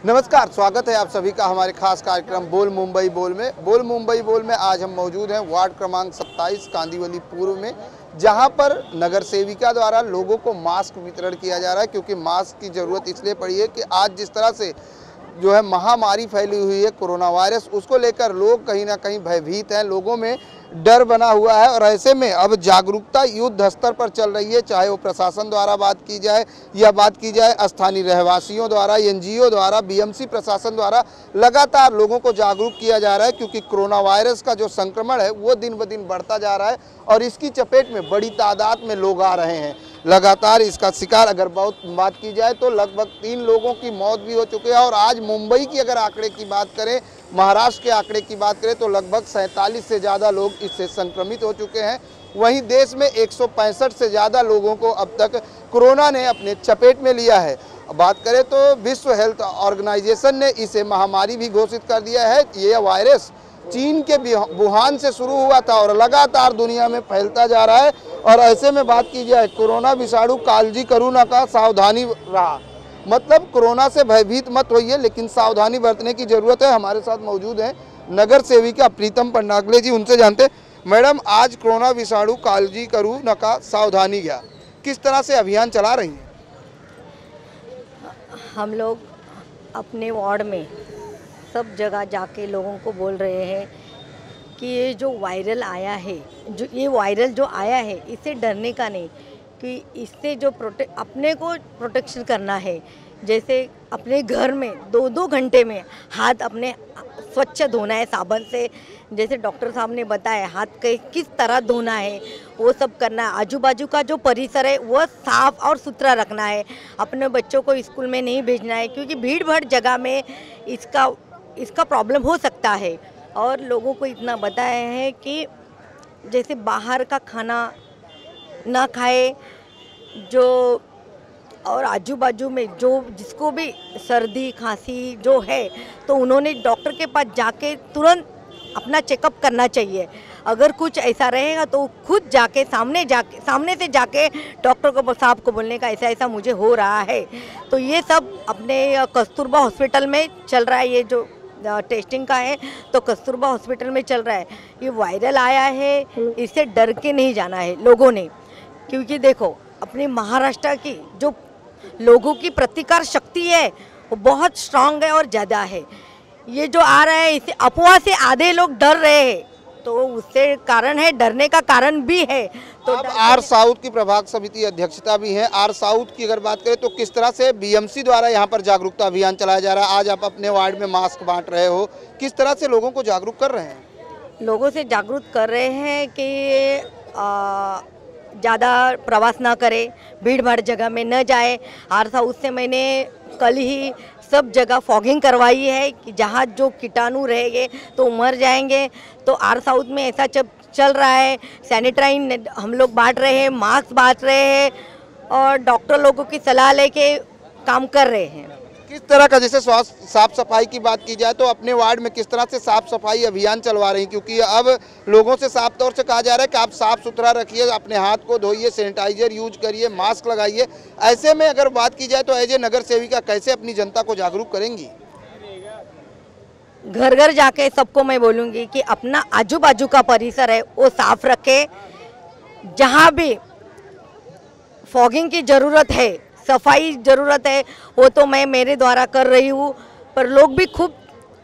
नमस्कार, स्वागत है आप सभी का हमारे खास कार्यक्रम बोल मुंबई बोल में। बोल मुंबई बोल में आज हम मौजूद हैं वार्ड क्रमांक 27 कांदिवली पूर्व में, जहां पर नगर सेविका द्वारा लोगों को मास्क वितरण किया जा रहा है। क्योंकि मास्क की ज़रूरत इसलिए पड़ी है कि आज जिस तरह से जो है महामारी फैली हुई है कोरोना वायरस, उसको लेकर लोग कहीं ना कहीं भयभीत हैं, लोगों में डर बना हुआ है। और ऐसे में अब जागरूकता युद्ध स्तर पर चल रही है, चाहे वो प्रशासन द्वारा बात की जाए या बात की जाए स्थानीय रहवासियों द्वारा, एनजीओ द्वारा, बीएमसी प्रशासन द्वारा लगातार लोगों को जागरूक किया जा रहा है। क्योंकि कोरोना वायरस का जो संक्रमण है वो दिन ब दिन बढ़ता जा रहा है और इसकी चपेट में बड़ी तादाद में लोग आ रहे हैं। लगातार इसका शिकार अगर बात की जाए तो लगभग 3 लोगों की मौत भी हो चुकी है। और आज मुंबई की अगर आंकड़े की बात करें, महाराष्ट्र के आंकड़े की बात करें तो लगभग 47 से ज़्यादा लोग इससे संक्रमित हो चुके हैं। वहीं देश में 165 से ज़्यादा लोगों को अब तक कोरोना ने अपने चपेट में लिया है। बात करें तो विश्व हेल्थ ऑर्गेनाइजेशन ने इसे महामारी भी घोषित कर दिया है। ये वायरस चीन के वुहान से शुरू हुआ था और लगातार दुनिया में फैलता जा रहा है। और ऐसे में बात की जाए कोरोना विषाणु कालजी करुणा का सावधानी रहा, मतलब कोरोना से भयभीत मत होइए, लेकिन सावधानी बरतने की ज़रूरत है। हमारे साथ मौजूद हैं नगर सेविका प्रीतम पंडागले जी, उनसे जानते। मैडम, आज कोरोना विषाणु कालजी करुणा का सावधानी गया, किस तरह से अभियान चला रही हैं? हम लोग अपने वार्ड में सब जगह जाके लोगों को बोल रहे हैं कि ये जो वायरल आया है, जो आया है, इससे डरने का नहीं, कि इससे जो अपने को प्रोटेक्शन करना है। जैसे अपने घर में 2-2 घंटे में हाथ अपने स्वच्छ धोना है साबुन से, जैसे डॉक्टर साहब ने बताया हाथ किस तरह धोना है वो सब करना है। आजू बाजू का जो परिसर है वो साफ और सुथरा रखना है। अपने बच्चों को स्कूल में नहीं भेजना है, क्योंकि भीड़ भाड़ जगह में इसका प्रॉब्लम हो सकता है। और लोगों को इतना बताया है कि जैसे बाहर का खाना ना खाए, जो और आजू बाजू में जो जिसको भी सर्दी खांसी जो है तो उन्होंने डॉक्टर के पास जाके तुरंत अपना चेकअप करना चाहिए। अगर कुछ ऐसा रहेगा तो खुद जाके सामने से जाके डॉक्टर को साहब को बोलने का ऐसा मुझे हो रहा है। तो ये सब अपने कस्तूरबा हॉस्पिटल में चल रहा है। ये जो टेस्टिंग का है तो कस्तूरबा हॉस्पिटल में चल रहा है। ये वायरल आया है, इससे डर के नहीं जाना है लोगों ने। क्योंकि देखो अपने महाराष्ट्र की जो लोगों की प्रतिकार शक्ति है वो बहुत स्ट्रांग है और ज़्यादा है। ये जो आ रहा है इसे अफवाह से आधे लोग डर रहे हैं, तो उससे कारण है, डरने का कारण भी है। तो अब आर साउथ की प्रभाग समिति अध्यक्षता भी है। आर साउथ की अगर बात करें तो किस तरह से बीएमसी द्वारा यहाँ पर जागरूकता अभियान चलाया जा रहा है? आज आप अपने वार्ड में मास्क बांट रहे हो, किस तरह से लोगों को जागरूक कर रहे हैं? लोगों से जागरूक कर रहे हैं कि ज़्यादा प्रवास ना करें, भीड़ भाड़ जगह में न जाए। आर साउथ से मैंने कल ही सब जगह फॉगिंग करवाई है कि जहाँ जो कीटाणु रहेंगे तो मर जाएंगे। तो आर साउथ में ऐसा चल रहा है। सैनिटाइज हम लोग बांट रहे हैं, मास्क बांट रहे हैं और डॉक्टर लोगों की सलाह लेके काम कर रहे हैं। किस तरह का, जैसे स्वास्थ्य साफ सफाई की बात की जाए तो अपने वार्ड में किस तरह से साफ सफाई अभियान चलवा रही हैं? क्योंकि अब लोगों से साफ तौर से कहा जा रहा है कि आप साफ सुथरा रखिए, अपने हाथ को धोइए, सैनिटाइजर यूज करिए, मास्क लगाइए। ऐसे में अगर बात की जाए तो एज ए नगर सेविका कैसे अपनी जनता को जागरूक करेंगी? घर घर जाके सबको मैं बोलूँगी कि अपना आजू बाजू का परिसर है वो साफ रखे। जहाँ भी फॉगिंग की ज़रूरत है, सफाई ज़रूरत है, वो तो मैं मेरे द्वारा कर रही हूँ। पर लोग भी खूब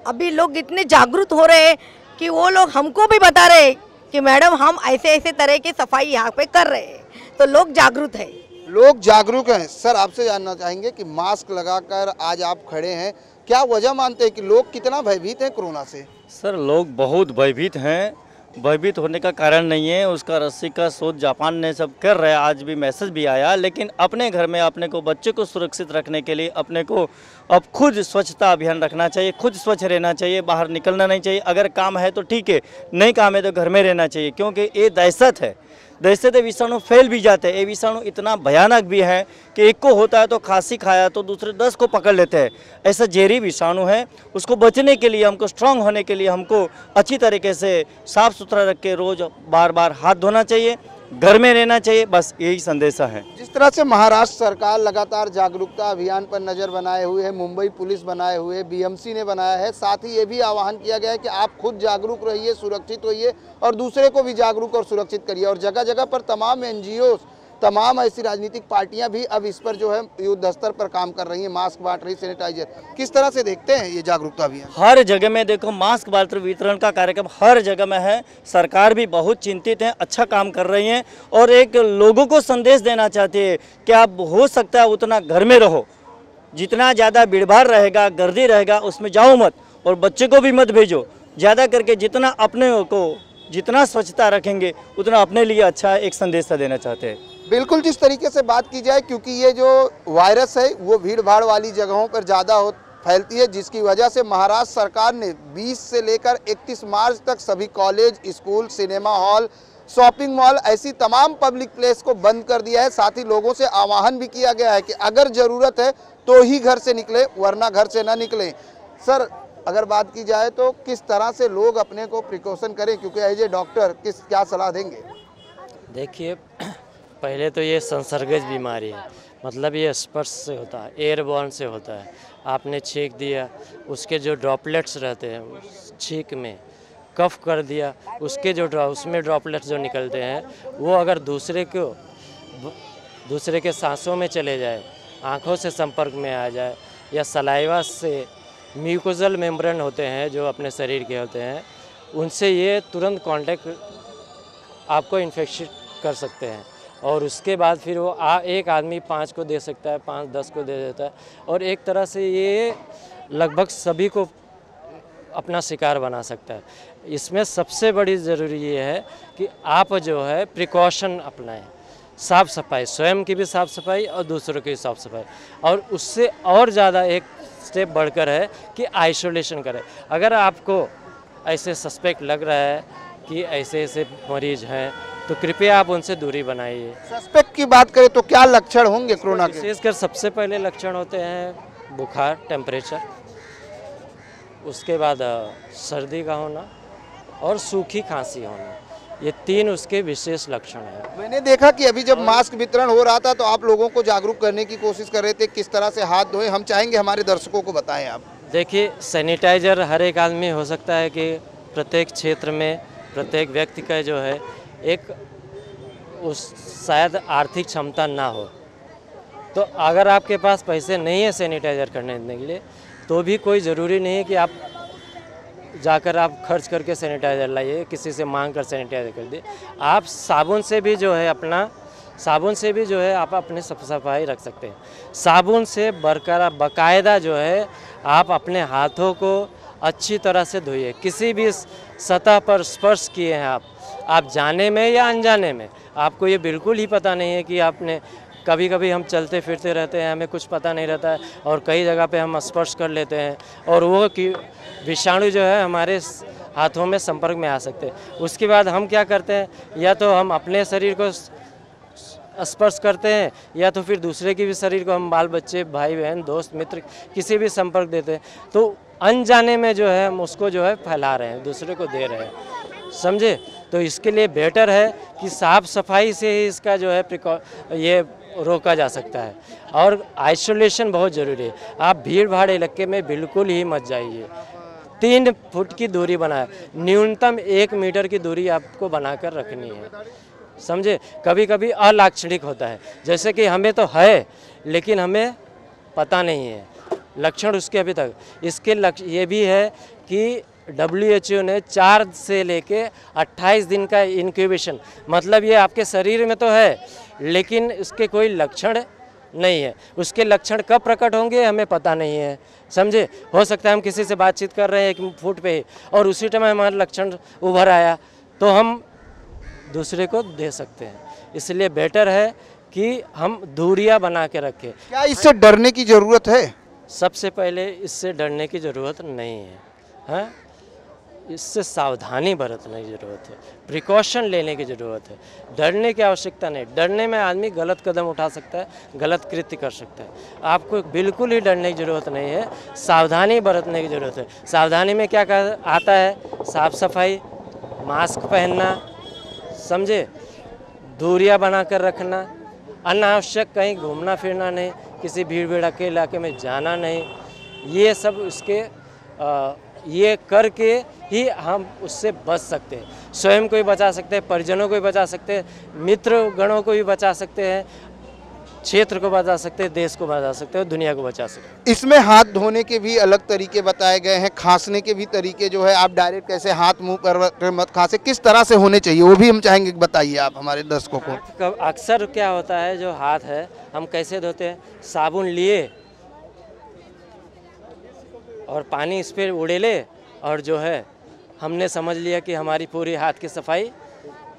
अभी लोग इतने जागरूक हो रहे हैं कि वो लोग हमको भी बता रहे हैं कि मैडम हम ऐसे तरह की सफाई यहाँ पे कर रहे हैं। तो लोग जागरूक हैं। लोग जागरूक हैं। सर, आपसे जानना चाहेंगे कि मास्क लगाकर आज आप खड़े हैं, क्या वजह मानते हैं कि लोग कितना भयभीत हैं कोरोना से? सर, लोग बहुत भयभीत हैं। भयभीत होने का कारण नहीं है, उसका रस्सी का शोध जापान ने सब कर रहा है, आज भी मैसेज भी आया। लेकिन अपने घर में अपने को, बच्चे को सुरक्षित रखने के लिए अपने को अब खुद स्वच्छता अभियान रखना चाहिए, खुद स्वच्छ रहना चाहिए, बाहर निकलना नहीं चाहिए। अगर काम है तो ठीक है, नहीं काम है तो घर में रहना चाहिए। क्योंकि ये दहशत है, दहशत विषाणु फैल भी जाते हैं। ये विषाणु इतना भयानक भी है कि एक को होता है तो खांसी खाया तो दूसरे 10 को पकड़ लेते हैं। ऐसा जहरी विषाणु है। उसको बचने के लिए, हमको स्ट्रांग होने के लिए हमको अच्छी तरीके से साफ़ सुथरा रख के रोज़ बार बार हाथ धोना चाहिए। घर में रहना चाहिए, बस यही संदेशा है। जिस तरह से महाराष्ट्र सरकार लगातार जागरूकता अभियान पर नज़र बनाए हुए है, मुंबई पुलिस बनाए हुए, बीएमसी ने बनाया है, साथ ही ये भी आह्वान किया गया है कि आप खुद जागरूक रहिए, सुरक्षित होइए और दूसरे को भी जागरूक और सुरक्षित करिए। और जगह जगह पर तमाम एनजीओ, तमाम ऐसी राजनीतिक पार्टियां भी अब इस पर जो है युद्ध स्तर पर काम कर रही हैं, मास्क बांट रही, सैनिटाइजर। किस तरह से देखते हैं ये जागरूकता अभियान? हर जगह में देखो मास्क वितरण का कार्यक्रम हर जगह में है। सरकार भी बहुत चिंतित है, अच्छा काम कर रही है और एक लोगों को संदेश देना चाहती है कि आप हो सकता है उतना घर में रहो, जितना ज़्यादा भीड़ भाड़ रहेगा, गर्दी रहेगा, उसमें जाओ मत और बच्चे को भी मत भेजो। ज़्यादा करके जितना अपने को जितना स्वच्छता रखेंगे उतना अपने लिए अच्छा एक संदेश देना चाहते हैं। बिल्कुल, जिस तरीके से बात की जाए, क्योंकि ये जो वायरस है वो भीड़ भाड़ वाली जगहों पर ज़्यादा फैलती है, जिसकी वजह से महाराष्ट्र सरकार ने 20 से लेकर 31 मार्च तक सभी college, school, cinema hall, shopping mall, ऐसी तमाम पब्लिक प्लेस को बंद कर दिया है। साथ ही लोगों से आह्वान भी किया गया है कि अगर ज़रूरत है तो ही घर से निकले, वरना घर से ना निकलें। सर, अगर बात की जाए तो किस तरह से लोग अपने को प्रिकॉशन करें, क्योंकि एज ए डॉक्टर क्या सलाह देंगे? देखिए, पहले तो ये संसर्गज बीमारी है, मतलब ये स्पर्श से होता है, एयरबॉर्न से होता है। आपने छींक दिया, उसके जो ड्रॉपलेट्स रहते हैं उस छींक में कफ कर दिया, उसके जो उसमें ड्रॉपलेट्स जो निकलते हैं वो अगर दूसरे के सांसों में चले जाए, आँखों से संपर्क में आ जाए, या सलाइवा से म्यूकोजल मेम्ब्रेन होते हैं जो अपने शरीर के होते हैं, उनसे ये तुरंत कांटेक्ट आपको इन्फेक्शन कर सकते हैं। और उसके बाद फिर वो एक आदमी 5 को दे सकता है, 5-10 को दे देता है, और एक तरह से ये लगभग सभी को अपना शिकार बना सकता है। इसमें सबसे बड़ी ज़रूरी ये है कि आप जो है प्रिकॉशन अपनाएं, साफ़ सफाई, स्वयं की भी साफ़ सफाई और दूसरों की साफ़ सफाई, और उससे और ज़्यादा एक स्टेप बढ़कर है कि आइसोलेशन करें। अगर आपको ऐसे सस्पेक्ट लग रहा है कि ऐसे ऐसे मरीज हैं तो कृपया आप उनसे दूरी बनाइए। सस्पेक्ट की बात करें तो क्या लक्षण होंगे कोरोना के? विशेषकर सबसे पहले लक्षण होते हैं बुखार, टेम्परेचर, उसके बाद सर्दी का होना और सूखी खांसी होना, ये 3 उसके विशेष लक्षण हैं। मैंने देखा कि अभी जब मास्क वितरण हो रहा था तो आप लोगों को जागरूक करने की कोशिश कर रहे थे, किस तरह से हाथ धोएं, हम चाहेंगे हमारे दर्शकों को बताएं आप। देखिए, सैनिटाइज़र हर एक आदमी, हो सकता है कि प्रत्येक क्षेत्र में प्रत्येक व्यक्ति का जो है एक उस शायद आर्थिक क्षमता ना हो, तो अगर आपके पास पैसे नहीं है सैनिटाइज़र करने के लिए तो भी कोई ज़रूरी नहीं है कि आप जाकर आप खर्च करके सैनिटाइज़र लाइए, किसी से मांग कर सैनिटाइज़र कर दिए। आप साबुन से भी जो है आप अपने सफाई रख सकते हैं। साबुन से बरकरार बाकायदा जो है आप अपने हाथों को अच्छी तरह से धोइए। किसी भी सतह पर स्पर्श किए हैं आप जाने में या अनजाने में, आपको ये बिल्कुल ही पता नहीं है कि आपने, कभी कभी हम चलते फिरते रहते हैं, हमें कुछ पता नहीं रहता है और कई जगह पे हम स्पर्श कर लेते हैं और वो कि विषाणु जो है हमारे हाथों में संपर्क में आ सकते हैं। उसके बाद हम क्या करते हैं, या तो हम अपने शरीर को स्पर्श करते हैं या तो फिर दूसरे की भी शरीर को, हम बाल बच्चे, भाई बहन, दोस्त मित्र किसी भी संपर्क देते हैं, तो अनजाने में जो है हम उसको जो है फैला रहे हैं, दूसरे को दे रहे हैं, समझे। तो इसके लिए बेटर है कि साफ़ सफाई से ही इसका जो है ये रोका जा सकता है। और आइसोलेशन बहुत ज़रूरी है। आप भीड़ भाड़ इलाके में बिल्कुल ही मत जाइए। 3 फुट की दूरी बनाए, न्यूनतम 1 मीटर की दूरी आपको बनाकर रखनी है, समझे। कभी कभी अलाक्षणिक होता है, जैसे कि हमें तो है लेकिन हमें पता नहीं है लक्षण उसके अभी तक। इसके ये भी है कि WHO ने 4 से लेके 28 दिन का इंक्यूबेशन, मतलब ये आपके शरीर में तो है लेकिन इसके कोई लक्षण नहीं है। उसके लक्षण कब प्रकट होंगे हमें पता नहीं है, समझे। हो सकता है हम किसी से बातचीत कर रहे हैं 1 फुट पे ही और उसी टाइम हमारा लक्षण उभर आया तो हम दूसरे को दे सकते हैं। इसलिए बेटर है कि हम दूरियां बना के रखें। क्या इससे डरने की ज़रूरत है? सबसे पहले इससे डरने की ज़रूरत नहीं है, हाँ, इससे सावधानी बरतने की ज़रूरत है, प्रिकॉशन लेने की ज़रूरत है। डरने की आवश्यकता नहीं। डरने में आदमी गलत कदम उठा सकता है, गलत कृत्य कर सकता है। आपको बिल्कुल ही डरने की ज़रूरत नहीं है, सावधानी बरतने की ज़रूरत है। सावधानी में क्या आता है, साफ़ सफाई, मास्क पहनना, समझे, दूरियां बनाकर रखना, अनावश्यक कहीं घूमना फिरना नहीं, किसी भीड़ भड़के इलाके में जाना नहीं, ये सब उसके ये करके ही हम उससे बच सकते हैं। स्वयं को भी बचा सकते हैं, परिजनों को भी बचा सकते हैं, मित्र गणों को भी बचा सकते हैं, क्षेत्र को बचा सकते हैं, देश को बचा सकते हैं, दुनिया को बचा सकते हैं। इसमें हाथ धोने के भी अलग तरीके बताए गए हैं, खांसने के भी तरीके जो है, आप डायरेक्ट कैसे हाथ मुंह पर मत खांसे, किस तरह से होने चाहिए वो भी हम चाहेंगे कि बताइए आप हमारे दर्शकों को। अक्सर क्या होता है, जो हाथ है हम कैसे धोते हैं, साबुन लिए और पानी इस पर उड़ेले और जो है हमने समझ लिया कि हमारी पूरी हाथ की सफाई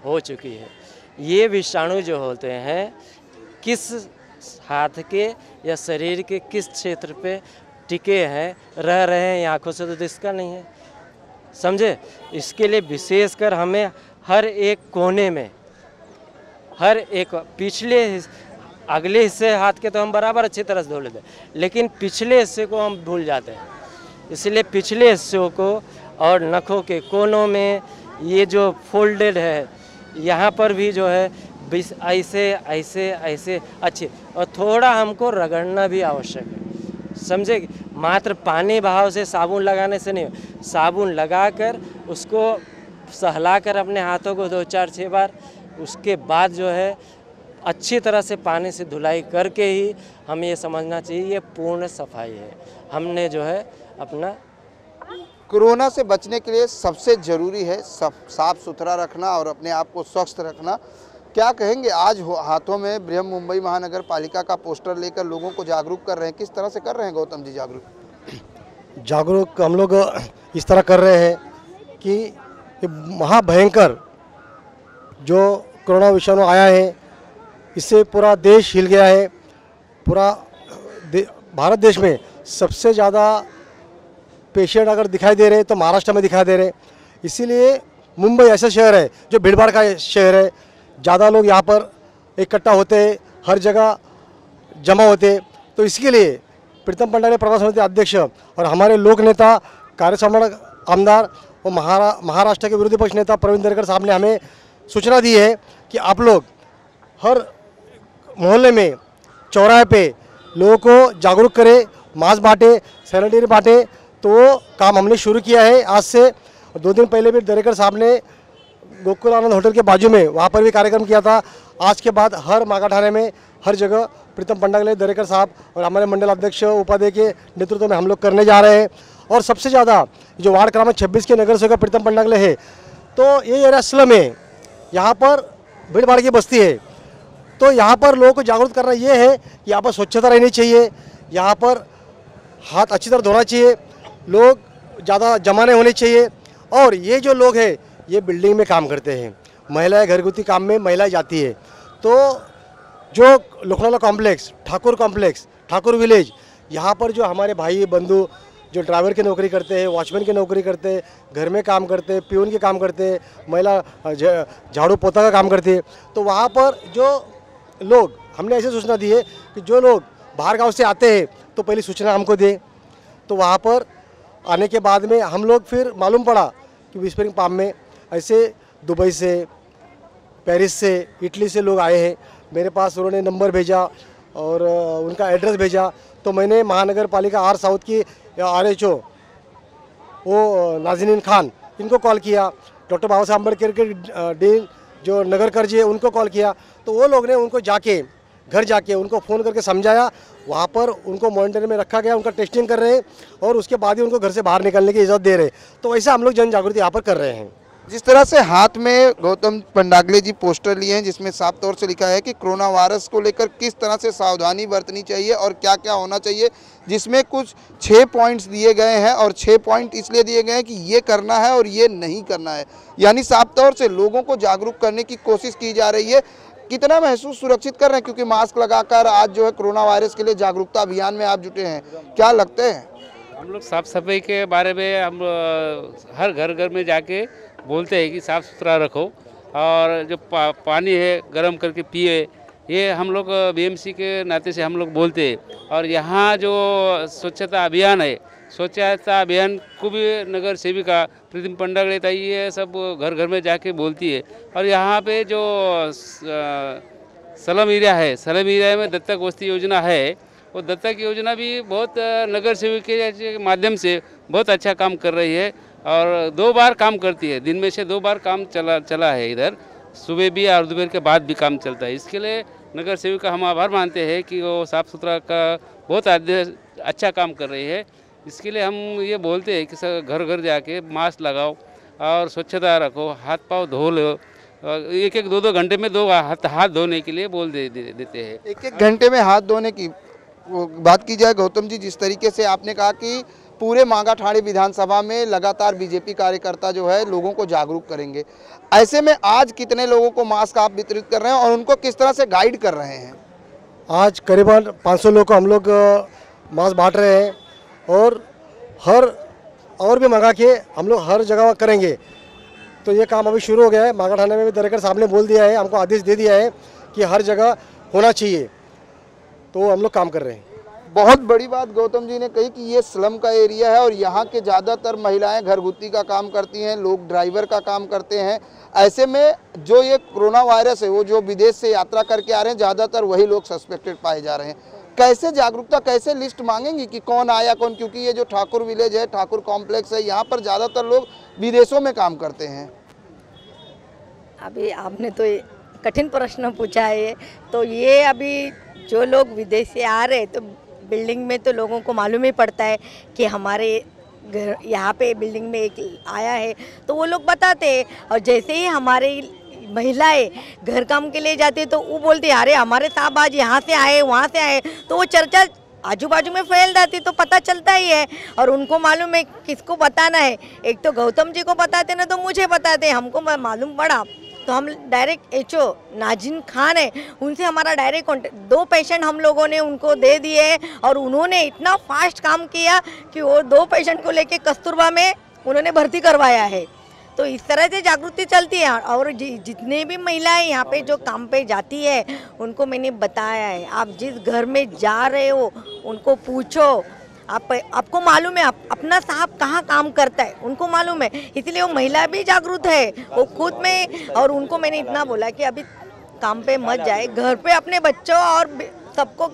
हो चुकी है। ये विषाणु जो होते हैं किस हाथ के या शरीर के किस क्षेत्र पे टिके हैं, रह रहे हैं, आँखों से तो दिखता नहीं है, समझे। इसके लिए विशेषकर हमें हर एक कोने में, हर एक पिछले अगले हिस्से हाथ के तो हम बराबर अच्छी तरह से धो लेते हैं, लेकिन पिछले हिस्से को हम भूल जाते हैं। इसलिए पिछले हिस्सों को और नखों के कोनों में ये जो फोल्डेड है, यहाँ पर भी जो है ऐसे ऐसे ऐसे अच्छे, और थोड़ा हमको रगड़ना भी आवश्यक है, समझे। मात्र पानी बहाव से साबुन लगाने से नहीं, साबुन लगाकर उसको सहलाकर अपने हाथों को 2-4-6 बार, उसके बाद जो है अच्छी तरह से पानी से धुलाई करके ही हमें ये समझना चाहिए ये पूर्ण सफाई है। हमने जो है अपना कोरोना से बचने के लिए सबसे ज़रूरी है साफ सुथरा रखना और अपने आप को स्वस्थ रखना। क्या कहेंगे, आज हाथों में बृहन मुंबई महानगर पालिका का पोस्टर लेकर लोगों को जागरूक कर रहे हैं, किस तरह से कर रहे हैं गौतम जी जागरूक हम लोग इस तरह कर रहे हैं कि ये महाभयंकर जो कोरोना विषाणु आया है, इससे पूरा देश हिल गया है। पूरा भारत देश में सबसे ज़्यादा पेशेंट अगर दिखाई दे रहे हैं तो महाराष्ट्र में दिखाई दे रहे हैं। इसीलिए मुंबई ऐसा शहर है जो भीड़भाड़ का शहर है, ज़्यादा लोग यहाँ पर इकट्ठा होते हैं, हर जगह जमा होते हैं। तो इसके लिए प्रीतम पंडाले प्रभाग समिति अध्यक्ष और हमारे लोक नेता कार्यसम्राट आमदार और महाराष्ट्र के विरोधी पक्ष नेता प्रवीण दरेकर साहब ने हमें सूचना दी है कि आप लोग हर मोहल्ले में, चौराहे पे लोगों को जागरूक करें, मास्क बांटे, सैनिटरी बांटे। तो वो काम हमने शुरू किया है आज से। 2 दिन पहले भी दरेकर साहब ने गोकुल आनंद होटल के बाजू में वहाँ पर भी कार्यक्रम किया था। आज के बाद हर मागाठाने में हर जगह प्रीतम पंडाले दरेकर साहब और हमारे मंडल अध्यक्ष उपाध्याय के नेतृत्व में हम लोग करने जा रहे हैं। और सबसे ज़्यादा जो वार्ड क्रमांक 26 के नगर सेवक प्रीतम पंडाले है, तो ये एरिया स्लम है, यहाँ पर भीड़ भाड़ की बस्ती है। तो यहाँ पर लोगों को जागरूक करना ये है कि यहाँ पर स्वच्छता रहनी चाहिए, यहाँ पर हाथ अच्छी तरह धोना चाहिए, लोग ज़्यादा जमा नहीं होने चाहिए। और ये जो लोग हैं ये बिल्डिंग में काम करते हैं, महिलाएं घरगुती काम में महिलाएं जाती है। तो जो Lucknow complex, Thakur complex, Thakur village, यहाँ पर जो हमारे भाई बंधु जो ड्राइवर की नौकरी करते हैं, वॉचमैन की नौकरी करते हैं, घर में काम करते हैं, प्यून के काम करते हैं, महिला झाड़ू पोता का काम करती है, तो वहाँ पर जो लोग, हमने ऐसे सूचना दी है कि जो लोग बाहर गांव से आते हैं तो पहले सूचना हमको दें। तो वहाँ पर आने के बाद में हम लोग फिर मालूम पड़ा कि विस्परिंग पाम में ऐसे दुबई से, पेरिस से, इटली से लोग आए हैं। मेरे पास उन्होंने नंबर भेजा और उनका एड्रेस भेजा। तो मैंने महानगर पालिका आर साउथ की RHO वो नाज़नीन खान, इनको कॉल किया। डॉक्टर बाबा साहब अम्बेडकर के डीन जो नगर कर्जी है उनको कॉल किया। तो वो लोग ने उनको जाके घर जाके उनको फ़ोन करके समझाया। वहाँ पर उनको मॉनिटर में रखा गया, उनका टेस्टिंग कर रहे हैं और उसके बाद ही उनको घर से बाहर निकलने की इजाज़त दे रहे हैं। तो ऐसा हम लोग जन जागृति यहाँ पर कर रहे हैं। जिस तरह से हाथ में गौतम पंडागले जी पोस्टर लिए हैं जिसमें साफ तौर से लिखा है कि कोरोना वायरस को लेकर किस तरह से सावधानी बरतनी चाहिए और क्या क्या होना चाहिए, जिसमें कुछ 6 पॉइंट्स दिए गए हैं और 6 पॉइंट इसलिए दिए गए हैं कि ये करना है और ये नहीं करना है। यानी साफ तौर से लोगों को जागरूक करने की कोशिश की जा रही है। कितना महसूस सुरक्षित कर रहे हैं, क्योंकि मास्क लगाकर आज जो है कोरोना वायरस के लिए जागरूकता अभियान में आप जुटे हैं, क्या लगते हैं? हम लोग साफ सफाई के बारे में हम हर घर घर में जाके बोलते हैं कि साफ़ सुथरा रखो और जो पानी है गर्म करके पिए, ये हम लोग BMC के नाते से हम लोग बोलते हैं। और यहाँ जो स्वच्छता अभियान है स्वच्छता अभियान को भी नगर सेविका प्रीतिम पंडागड़े ताई ये सब घर घर में जाके बोलती है। और यहाँ पे जो स्लम एरिया है, स्लम एरिया में दत्तक वस्ती योजना है, वो दत्तक योजना भी बहुत नगर सेवक के माध्यम से बहुत अच्छा काम कर रही है और 2 बार काम करती है। दिन में से 2 बार काम चला है इधर, सुबह भी और दोपहर के बाद भी काम चलता है। इसके लिए नगर सेवक का हम आभार मानते हैं कि वो साफ़ सुथरा का बहुत अच्छा काम कर रही है। इसके लिए हम ये बोलते हैं कि घर घर जाके मास्क लगाओ और स्वच्छता रखो, हाथ पाँव धो लो। 1-1, 2-2 घंटे में हाथ धोने के लिए बोल देते हैं। 1-1 घंटे में हाथ धोने की बात की जाए गौतम जी, जिस तरीके से आपने कहा कि पूरे मांगाठाड़ी विधानसभा में लगातार बीजेपी कार्यकर्ता जो है लोगों को जागरूक करेंगे, ऐसे में आज कितने लोगों को मास्क आप वितरित कर रहे हैं और उनको किस तरह से गाइड कर रहे हैं? आज करीबन 500 लोग को हम लोग मास्क बांट रहे हैं और भी मंगा के हम लोग हर जगह करेंगे। तो ये काम अभी शुरू हो गया है। मांगा थाने में भी डायरेक्टर साहब ने बोल दिया है, हमको आदेश दे दिया है कि हर जगह होना चाहिए, तो हम लोग काम कर रहे हैं। बहुत बड़ी बात गौतम जी ने कही कि ये स्लम का एरिया है और यहाँ के ज़्यादातर महिलाएं घरगुती का काम करती हैं, लोग ड्राइवर का काम करते हैं। ऐसे में जो ये कोरोना वायरस है वो जो विदेश से यात्रा करके आ रहे हैं, ज़्यादातर वही लोग सस्पेक्टेड पाए जा रहे हैं। कैसे जागरूकता, कैसे लिस्ट मांगेंगी कि कौन आया कौन, क्योंकि ये जो ठाकुर विलेज है, ठाकुर कॉम्प्लेक्स है, यहाँ पर ज़्यादातर लोग विदेशों में काम करते हैं। अभी आपने तो कठिन प्रश्न पूछा है। तो ये अभी जो लोग विदेश से आ रहे तो बिल्डिंग में तो लोगों को मालूम ही पड़ता है कि हमारे घर यहाँ पे बिल्डिंग में एक आया है, तो वो लोग बताते हैं। और जैसे ही हमारे महिलाएं घर काम के लिए जाते तो वो बोलते अरे हमारे साहब आज यहाँ से आए, वहाँ से आए, तो वो चर्चा आजू बाजू में फैल जाती, तो पता चलता ही है। और उनको मालूम है किसको बताना है। एक तो गौतम जी को बताते ना, तो मुझे बताते, हमको मालूम पड़ा तो हम डायरेक्ट एचओ नाजिन खान है, उनसे हमारा डायरेक्ट कॉन्टेक्ट, 2 पेशेंट हम लोगों ने उनको दे दिए और उन्होंने इतना फास्ट काम किया कि वो 2 पेशेंट को लेके कस्तूरबा में उन्होंने भर्ती करवाया है। तो इस तरह से जागृति चलती है। और जितने भी महिलाएं यहाँ पे जो काम पे जाती है उनको मैंने बताया है, आप जिस घर में जा रहे हो उनको पूछो, आपको मालूम है अपना साहब कहाँ काम करता है, उनको मालूम है। इसलिए वो महिला भी जागरूक है वो खुद में। और उनको मैंने इतना बोला कि अभी काम पे मत जाए, घर पे अपने बच्चों और सबको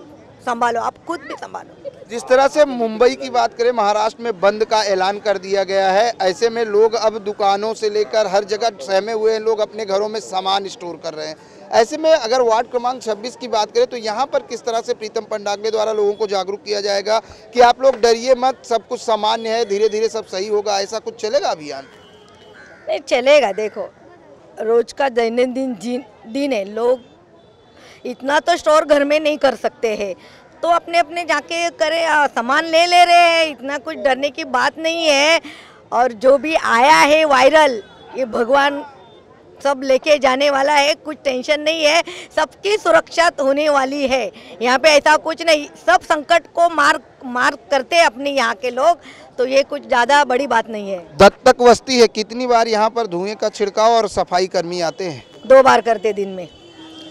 संभालो, आप खुद भी संभालो। जिस तरह से मुंबई की बात करें, महाराष्ट्र में बंद का ऐलान कर दिया गया है, ऐसे में लोग अब दुकानों से लेकर हर जगह सहमे हुए हैं, लोग अपने घरों में सामान स्टोर कर रहे हैं। ऐसे में अगर वार्ड क्रमांक 26 की बात करें तो यहाँ पर किस तरह से प्रीतम पंडागले द्वारा लोगों को जागरूक किया जाएगा कि आप लोग डरिए मत, सब कुछ सामान्य है, धीरे धीरे सब सही होगा, ऐसा कुछ चलेगा अभियान? नहीं चलेगा, देखो रोज का दैनंदिन दिन है, लोग इतना तो स्टोर घर में नहीं कर सकते हैं, तो अपने अपने जाके करे, सामान ले रहे हैं, इतना कुछ डरने की बात नहीं है। और जो भी आया है वायरल, ये भगवान सब लेके जाने वाला है, कुछ टेंशन नहीं है, सबकी सुरक्षा होने वाली है। यहाँ पे ऐसा कुछ नहीं, सब संकट को मार करते हैं अपने यहाँ के लोग, तो ये कुछ ज़्यादा बड़ी बात नहीं है। दत्तक वस्ती है, कितनी बार यहाँ पर धुएं का छिड़काव और सफाई कर्मी आते हैं? 2 बार करते दिन में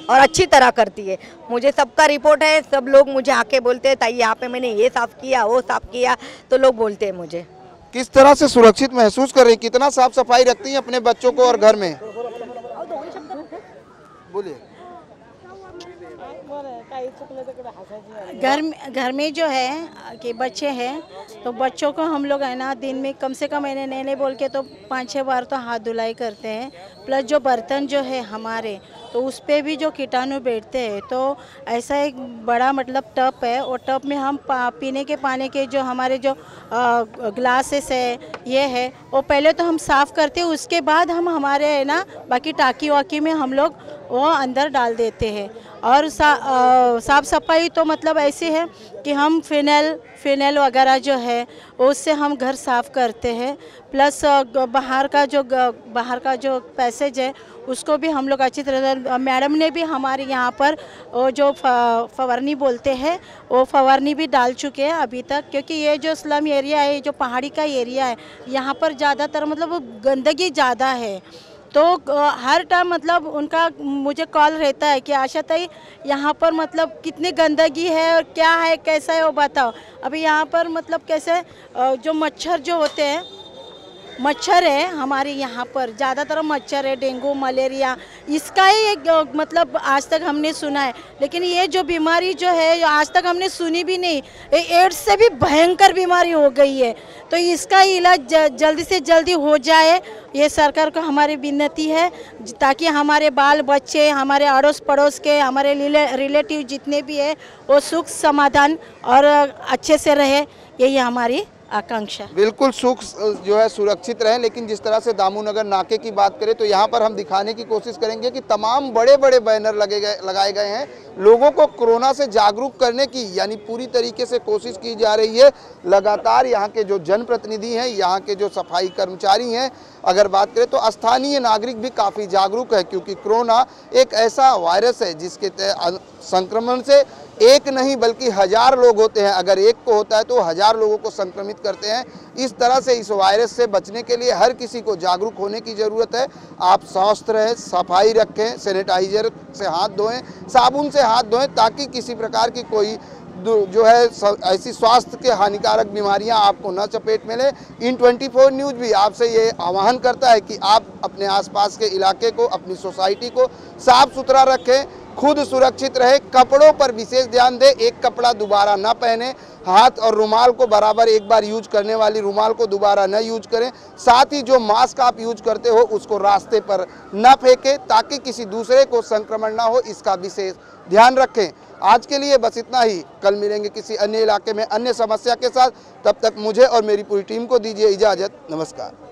और अच्छी तरह करती है। मुझे सबका रिपोर्ट है, सब लोग मुझे आके बोलते हैं ताई यहाँ पे मैंने ये साफ़ किया, वो साफ़ किया, तो लोग बोलते हैं मुझे। किस तरह से सुरक्षित महसूस कर रही हैं, कितना साफ सफाई रखती हैं अपने बच्चों को और घर में? बोलिए। घर में जो है कि बच्चे हैं, तो बच्चों को हम लोग है ना दिन में कम से कम नहीं बोल के तो 5-6 बार तो हाथ धुलाई करते हैं। प्लस जो बर्तन जो है हमारे, तो उस पर भी जो कीटाणु बैठते हैं, तो ऐसा एक बड़ा मतलब टब है, और टब में हम पीने के पानी के जो हमारे जो ग्लासेस है ये है, वो पहले तो हम साफ़ करते हैं, उसके बाद हम हमारे है ना बाकी टाकी वाकी में हम लोग वो अंदर डाल देते हैं। और साफ़ सफाई तो मतलब ऐसी है कि हम फिनाइल वगैरह जो है उससे हम घर साफ़ करते हैं। प्लस बाहर का जो पैसेज है उसको भी हम लोग अच्छी तरह, मैडम ने भी हमारे यहाँ पर वो जो फवारनी बोलते हैं वो फवारनी भी डाल चुके हैं अभी तक, क्योंकि ये जो स्लम एरिया है, जो पहाड़ी का एरिया है, यहाँ पर ज़्यादातर मतलब गंदगी ज़्यादा है। तो हर टाइम मतलब उनका मुझे कॉल रहता है कि आशा ताई यहाँ पर मतलब कितनी गंदगी है और क्या है कैसा है वो बताओ। अभी यहाँ पर मतलब कैसे जो मच्छर जो होते हैं, मच्छर है हमारे यहाँ पर ज़्यादातर मच्छर है, डेंगू मलेरिया इसका ही एक मतलब आज तक हमने सुना है, लेकिन ये जो बीमारी जो है आज तक हमने सुनी भी नहीं। एड्स से भी भयंकर बीमारी हो गई है, तो इसका इलाज जल्दी से जल्दी हो जाए, ये सरकार को हमारी विनती है, ताकि हमारे बाल बच्चे, हमारे अड़ोस पड़ोस के, हमारे रिलेटिव जितने भी है वो सुख समाधान और अच्छे से रहे, यही हमारी आकांक्षा। बिल्कुल सुख जो है सुरक्षित रहें। लेकिन जिस तरह से दामूनगर नाके की बात करें तो यहाँ पर हम दिखाने की कोशिश करेंगे कि तमाम बड़े बड़े बैनर लगाए गए हैं, लोगों को कोरोना से जागरूक करने की यानी पूरी तरीके से कोशिश की जा रही है। लगातार यहाँ के जो जनप्रतिनिधि हैं, यहाँ के जो सफाई कर्मचारी हैं, अगर बात करें तो स्थानीय नागरिक भी काफ़ी जागरूक है, क्योंकि कोरोना एक ऐसा वायरस है जिसके संक्रमण से एक नहीं बल्कि 1000 लोग होते हैं। अगर एक को होता है तो 1000 लोगों को संक्रमित करते हैं। इस तरह से इस वायरस से बचने के लिए हर किसी को जागरूक होने की ज़रूरत है। आप स्वस्थ रहें, सफाई रखें, सैनिटाइजर से हाथ धोएं, साबुन से हाथ धोएं, ताकि किसी प्रकार की कोई जो है ऐसी स्वास्थ्य के हानिकारक बीमारियां आपको न चपेट में ले। इन 24 न्यूज़ भी आपसे ये आह्वान करता है कि आप अपने आसपास के इलाके को, अपनी सोसाइटी को साफ सुथरा रखें, खुद सुरक्षित रहे, कपड़ों पर विशेष ध्यान दें, एक कपड़ा दोबारा न पहने, हाथ और रुमाल को बराबर एक बार यूज करने वाली रुमाल को दोबारा न यूज करें, साथ ही जो मास्क आप यूज करते हो उसको रास्ते पर न फेंकें, ताकि किसी दूसरे को संक्रमण ना हो, इसका विशेष ध्यान रखें। आज के लिए बस इतना ही, कल मिलेंगे किसी अन्य इलाके में अन्य समस्या के साथ। तब तक मुझे और मेरी पूरी टीम को दीजिए इजाज़त। नमस्कार।